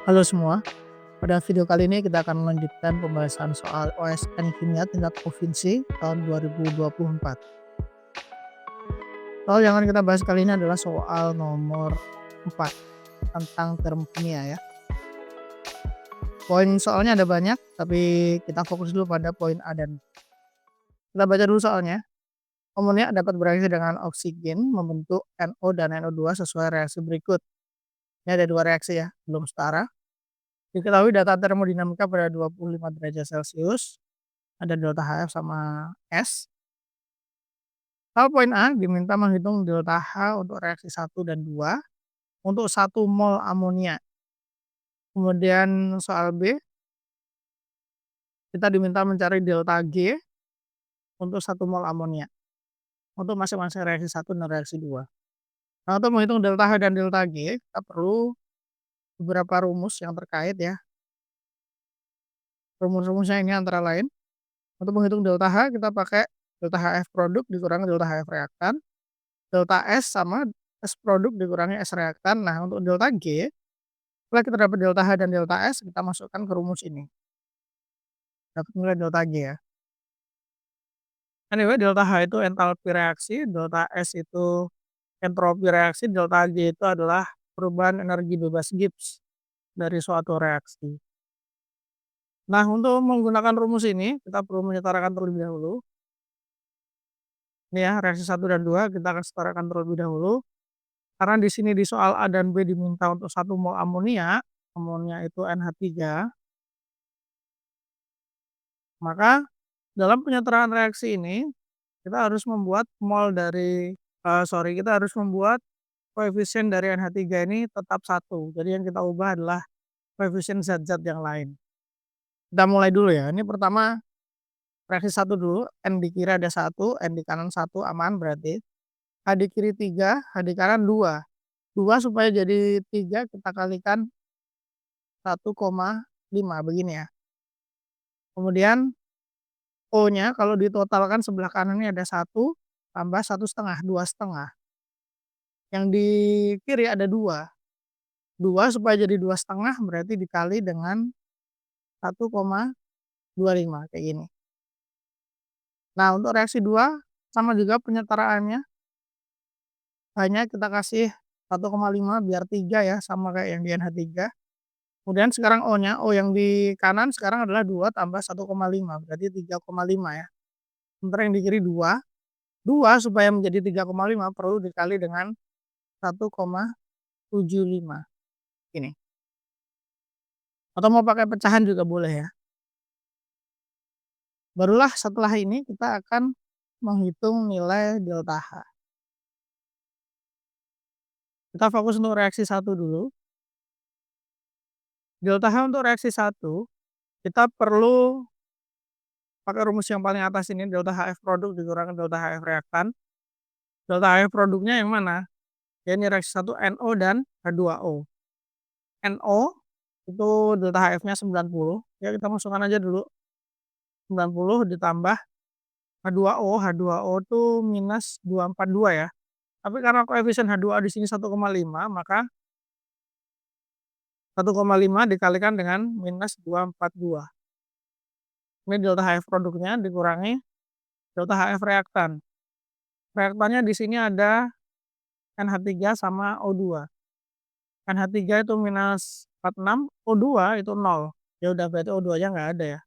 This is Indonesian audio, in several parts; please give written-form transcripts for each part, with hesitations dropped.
Halo semua, pada video kali ini kita akan melanjutkan pembahasan soal OSN Kimia tingkat provinsi tahun 2024. Soal yang akan kita bahas kali ini adalah soal nomor 4 tentang termokimia ya. Poin soalnya ada banyak, tapi kita fokus dulu pada poin A dan B. Kita baca dulu soalnya. Amonia dapat bereaksi dengan oksigen membentuk NO dan NO2 sesuai reaksi berikut. Ini ada dua reaksi ya, belum setara. Diketahui data termodinamika pada 25 derajat Celcius, ada delta HF sama S. Soal poin A diminta menghitung delta H untuk reaksi 1 dan 2 untuk 1 mol amonia. Kemudian soal B, kita diminta mencari delta G untuk 1 mol amonia untuk masing-masing reaksi 1 dan reaksi 2. Nah, untuk menghitung delta H dan delta G, kita perlu beberapa rumus yang terkait ya. Rumus-rumusnya ini antara lain, untuk menghitung delta H kita pakai delta HF produk dikurangi delta HF reaktan, delta S sama S produk dikurangi S reaktan. Nah, untuk delta G, setelah kita dapat delta H dan delta S, kita masukkan ke rumus ini. Dapat nilai delta G ya. Anyway, delta H itu entalpi reaksi, delta S itu entropi reaksi, delta G itu adalah perubahan energi bebas Gibbs dari suatu reaksi. Nah, untuk menggunakan rumus ini, kita perlu menyetarakan terlebih dahulu. Ini ya, reaksi 1 dan 2 kita akan setarakan terlebih dahulu. Karena di sini di soal A dan B diminta untuk 1 mol amonia, amonia itu NH3, maka dalam penyetaraan reaksi ini kita harus membuat kita harus membuat koefisien dari NH3 ini tetap 1. Jadi yang kita ubah adalah koefisien zat-zat yang lain. Kita mulai dulu ya. Ini pertama reaksi 1 dulu, N di kiri ada 1, N di kanan 1 aman berarti. H di kiri 3, H di kanan 2. 2 supaya jadi 3 kita kalikan 1,5 begini ya. Kemudian O-nya kalau ditotalkan sebelah kanan ini ada 1 tambah 1,5, 2,5. Yang di kiri ada 2. 2 supaya jadi 2,5 berarti dikali dengan 1,25 kayak gini. Nah, untuk reaksi 2 sama juga penyetaraannya. Hanya kita kasih 1,5 biar 3 ya, sama kayak yang di NH3. Kemudian sekarang O-nya, O yang di kanan sekarang adalah 2 tambah 1,5 berarti 3,5 ya. Sementara yang di kiri 2. 2 supaya menjadi 3,5 perlu dikali dengan 1,75 ini. Atau mau pakai pecahan juga boleh ya. Barulah setelah ini kita akan menghitung nilai delta H. Kita fokus untuk reaksi 1 dulu. Delta H untuk reaksi 1, kita perlu pakai rumus yang paling atas ini, delta HF produk dikurangi delta HF reaktan. Delta HF produknya yang mana? Ya, ini reaksi 1 NO dan H2O. NO itu delta HF-nya 90, ya kita masukkan aja dulu. 90 ditambah H2O, H2O itu minus 242 ya. Tapi karena koefisien H2O di sini 1,5, maka 1,5 dikalikan dengan minus 242. Ini delta HF produknya dikurangi delta HF reaktan. Reaktannya di sini ada NH3 sama O2. NH3 itu minus 46, O2 itu 0. Ya udah berarti O2-nya nggak ada ya.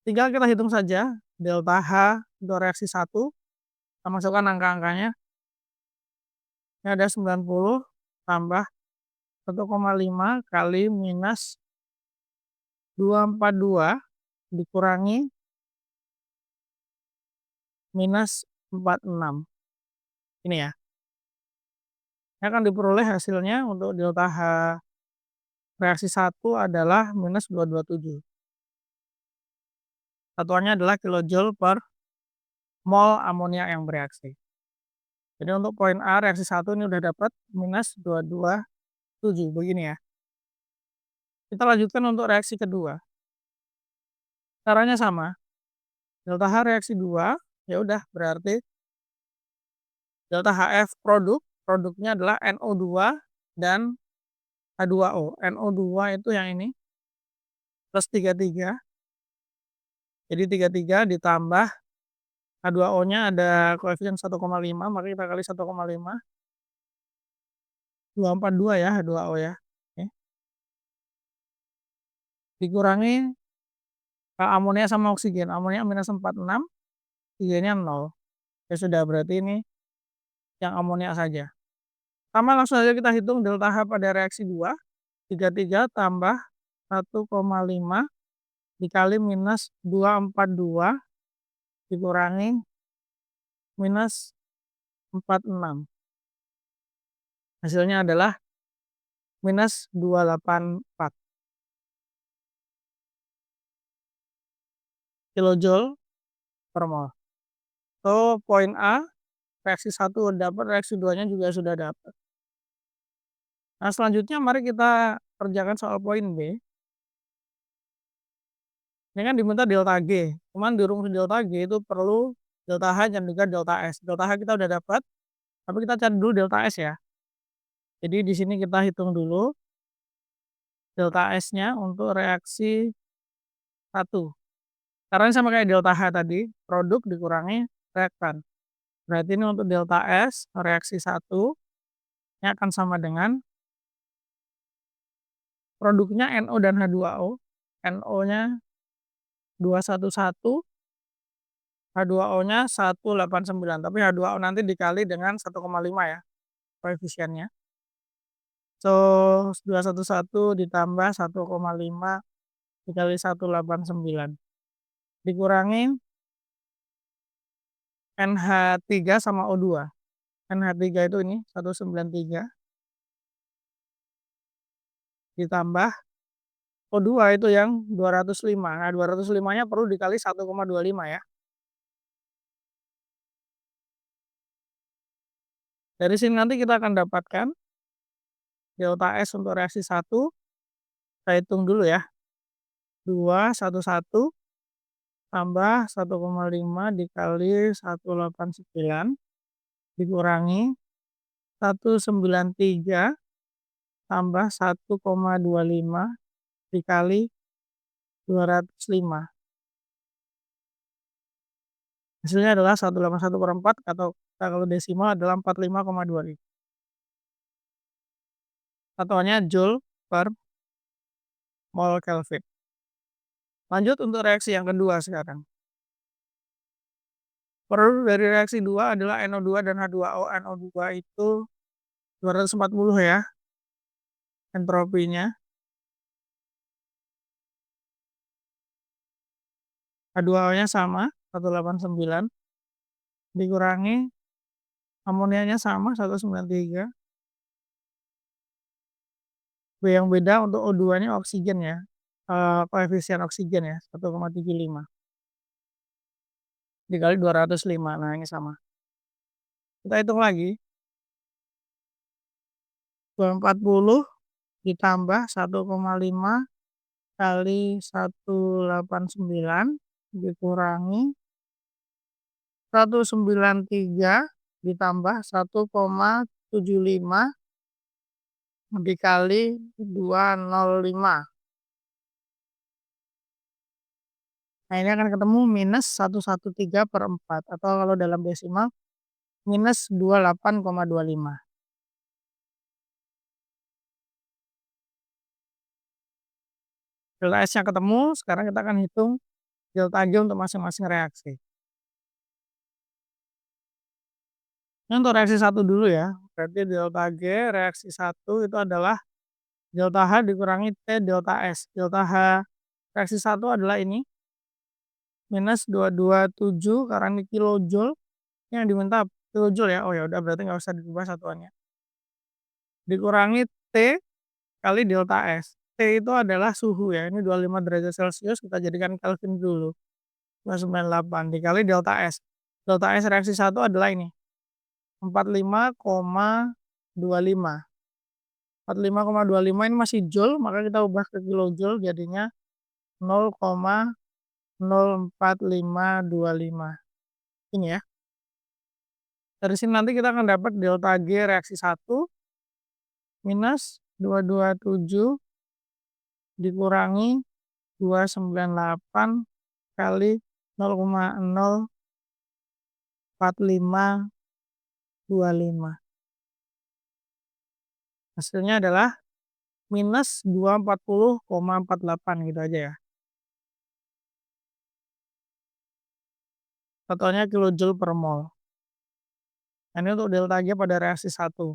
Tinggal kita hitung saja delta H untuk reaksi 1, kita masukkan angka-angkanya. Ini ada 90 tambah 1,5 kali minus 242 dikurangi minus 46. Ini ya. Ini akan diperoleh hasilnya untuk delta H reaksi 1 adalah minus 227. Satuannya adalah kilojoule per mol amonia yang bereaksi. Jadi untuk poin A reaksi 1 ini udah dapat minus 227 begini ya. Kita lanjutkan untuk reaksi kedua. Caranya sama. Delta H reaksi 2, ya udah berarti delta HF produknya adalah NO2 dan H2O. NO2 itu yang ini plus 33. Jadi 33 ditambah H2O-nya ada koefisien 1,5, maka kita kali 1,5. 242 ya H2O ya. Oke. Dikurangi amonia sama oksigen. Amonia minus 46, oksigennya 0. Ya sudah, berarti ini yang amonia saja. Sama langsung saja kita hitung delta H pada reaksi 2. 33 tambah 1,5 dikali minus 242 dikurangi minus 46. Hasilnya adalah minus 284 kilojoule per mol. So, poin A, reaksi 1 dapat, reaksi 2-nya juga sudah dapat. Nah, selanjutnya mari kita kerjakan soal poin B. Ini kan diminta delta G, cuman di rumus delta G itu perlu delta H dan juga delta S. Delta H kita udah dapat, tapi kita cari dulu delta S ya. Jadi di sini kita hitung dulu delta S-nya untuk reaksi 1. Karena ini sama kayak delta H tadi, produk dikurangi reaktan. Berarti ini untuk delta S, reaksi 1, ini akan sama dengan produknya NO dan H2O. NO-nya 211, H2O-nya 189. Tapi H2O nanti dikali dengan 1,5 ya, koefisiennya. So, 211 ditambah 1,5 dikali 189. Dikurangi NH3 sama O2. NH3 itu ini 193 ditambah O2 itu yang 205. Nah, 205-nya perlu dikali 1,25 ya. Dari sini nanti kita akan dapatkan delta S untuk reaksi 1. Kita hitung dulu ya. 211 tambah 1,5 dikali 189 dikurangi 193 tambah 1,25 dikali 205. Hasilnya adalah 181/4 atau kalau desimal adalah 45,25. Satuannya joule per mol Kelvin. Lanjut untuk reaksi yang kedua sekarang. Produk dari reaksi 2 adalah NO2 dan H2O. NO2 itu 240 ya entropinya. H2O-nya sama 189 dikurangi amonianya sama 193. Yang beda untuk O2-nya oksigen ya. Koefisien oksigen ya 1,75 dikali 205. Nah, ini sama. Kita hitung lagi. 240 ditambah 1,5 kali 189 dikurangi 193 ditambah 1,75 dikali 205. Nah, ini akan ketemu minus 113/4 atau kalau dalam desimal minus 28,25. Delta S-nya ketemu, sekarang kita akan hitung delta G untuk masing-masing reaksi. Ini untuk reaksi 1 dulu ya, berarti delta G reaksi 1 itu adalah delta H dikurangi T delta S. Delta H reaksi 1 adalah ini, minus 227 karena ini kilojoule, ini yang diminta kilojoule ya, oh ya udah berarti nggak usah diubah satuannya. Dikurangi T kali delta S. T itu adalah suhu ya, ini 25 derajat Celcius, kita jadikan Kelvin dulu. 298 dikali delta S. Delta S reaksi 1 adalah ini, 45,25. 45,25 ini masih joule, maka kita ubah ke kilojoule jadinya 0,04525. Ini ya. Dari sini nanti kita akan dapat delta G reaksi 1 minus 227 dikurangi 298 kali 0,04525. Hasilnya adalah minus 240,48 gitu aja ya. Totalnya kilojoule per mol. Nah, ini untuk delta G pada reaksi 1.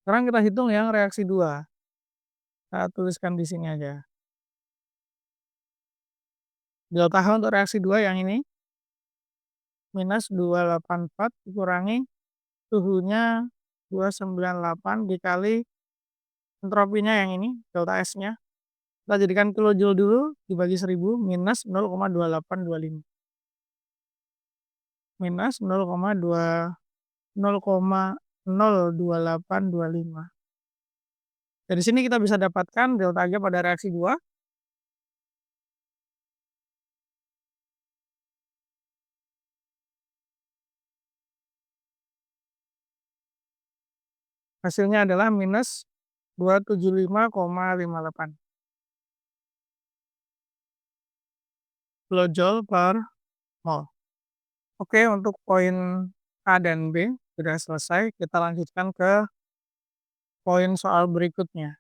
Sekarang kita hitung yang reaksi 2. Saya tuliskan di sini aja. Delta H untuk reaksi 2 yang ini minus 284 dikurangi suhunya 298 dikali entropinya yang ini, delta S-nya. Kita jadikan kilojoule dulu dibagi 1000 minus 0,2825. Minus 0,02825. Dari sini kita bisa dapatkan delta G pada reaksi 2 hasilnya adalah minus 275,58 kilojoule per mol. Oke, untuk poin A dan B sudah selesai. Kita lanjutkan ke poin soal berikutnya.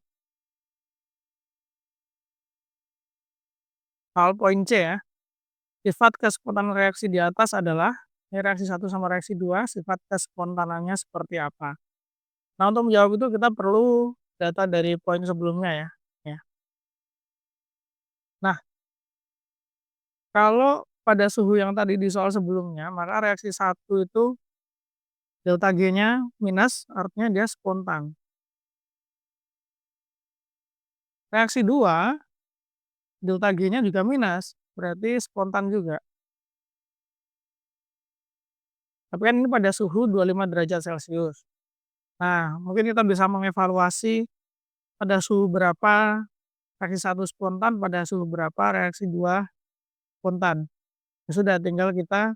Soal poin C ya. Sifat kespontanan reaksi di atas adalah, ini reaksi 1 sama reaksi 2, sifat kespontanannya seperti apa. Nah, untuk menjawab itu kita perlu data dari poin sebelumnya ya. Nah, kalau pada suhu yang tadi di soal sebelumnya, maka reaksi 1 itu delta G-nya minus, artinya dia spontan. Reaksi 2, delta G-nya juga minus, berarti spontan juga. Tapi kan ini pada suhu 25 derajat Celcius. Nah, mungkin kita bisa mengevaluasi pada suhu berapa reaksi 1 spontan, pada suhu berapa reaksi 2 spontan. Ya sudah, tinggal kita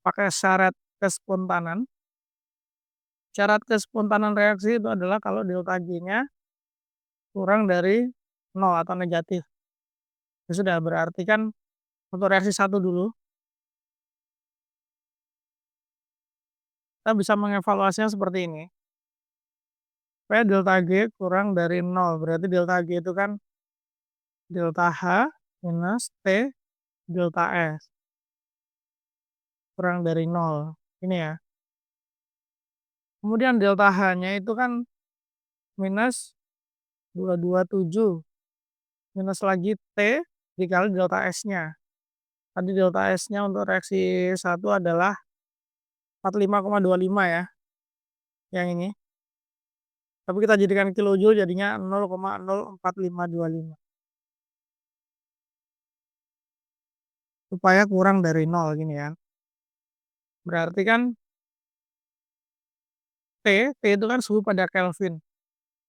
pakai syarat kespontanan. Syarat kespontanan reaksi itu adalah kalau delta G-nya kurang dari 0 atau negatif. Ya sudah, berarti kan untuk reaksi 1 dulu, kita bisa mengevaluasinya seperti ini. Supaya delta G kurang dari 0, berarti delta G itu kan delta H minus T delta S. Kurang dari 0. Ini ya. Kemudian delta H-nya itu kan minus 227. Minus lagi T dikali delta S-nya. Tadi delta S-nya untuk reaksi 1 adalah 45,25 ya. Yang ini. Tapi kita jadikan kilojoule jadinya 0,04525. Supaya kurang dari 0 gini ya. Berarti kan T itu kan suhu pada Kelvin.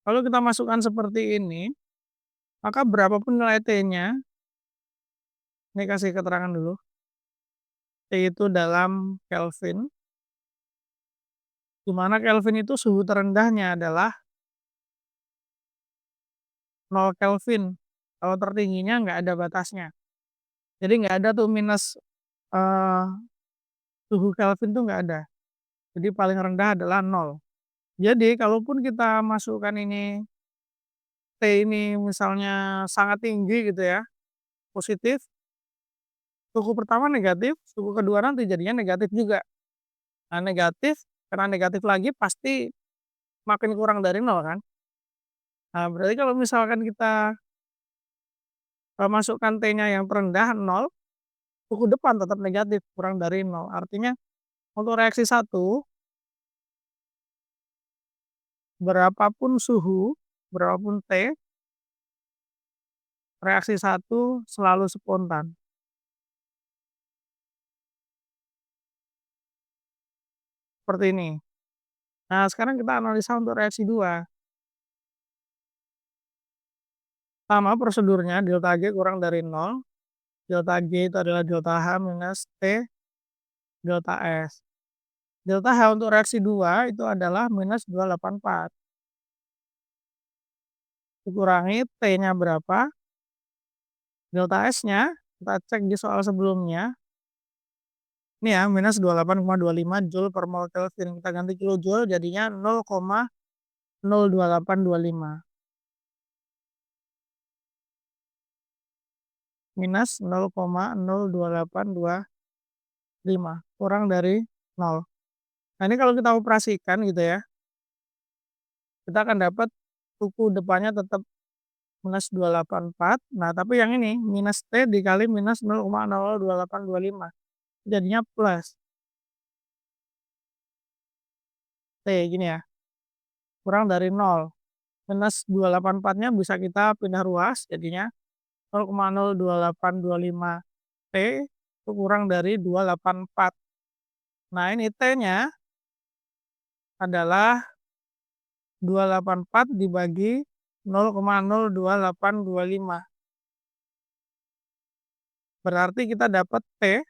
Kalau kita masukkan seperti ini, maka berapapun nilai T-nya, ini kasih keterangan dulu. T itu dalam Kelvin, di mana Kelvin itu suhu terendahnya adalah 0 Kelvin. Kalau tertingginya nggak ada batasnya. Jadi nggak ada tuh minus suhu Kelvin tuh nggak ada. Jadi paling rendah adalah 0. Jadi kalaupun kita masukkan ini T ini misalnya sangat tinggi gitu ya, positif, suhu pertama negatif, suhu kedua nanti jadinya negatif juga. Nah, negatif, karena negatif lagi pasti makin kurang dari 0 kan. Nah, berarti kalau misalkan kita masukkan T-nya yang terendah 0, suhu depan tetap negatif, kurang dari 0. Artinya untuk reaksi 1, berapapun suhu, berapapun T, reaksi 1 selalu spontan. Seperti ini. Nah, sekarang kita analisa untuk reaksi 2. Sama prosedurnya, delta G kurang dari 0. Delta G itu adalah delta H minus T delta S. Delta H untuk reaksi 2 itu adalah -284. Dikurangi T-nya berapa, delta S-nya kita cek di soal sebelumnya, ini ya -28,25 Joule per mol Kelvin, kita ganti kilojoule jadinya 0,02825, minus 0,02825, kurang dari 0. Nah, ini kalau kita operasikan gitu ya, kita akan dapat suku depannya tetap -284, nah tapi yang ini minus T dikali minus 0,002825, jadinya plus T gini ya, kurang dari 0. -284-nya bisa kita pindah ruas jadinya 0,02825 T itu kurang dari 284. Nah, ini T-nya adalah 284 dibagi 0,02825. Berarti kita dapat T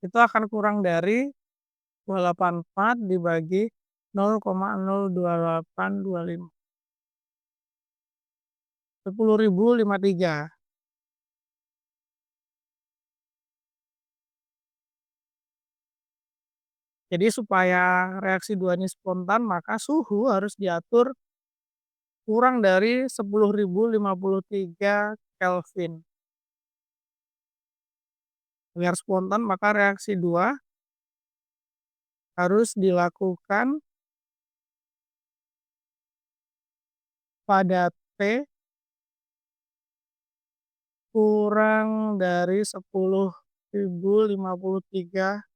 itu akan kurang dari 284 dibagi 0,02825. 10.053. Jadi supaya reaksi 2 ini spontan, maka suhu harus diatur kurang dari 10.053 Kelvin. Agar spontan maka reaksi 2 harus dilakukan pada T kurang dari 10.053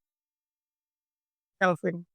Kelvin.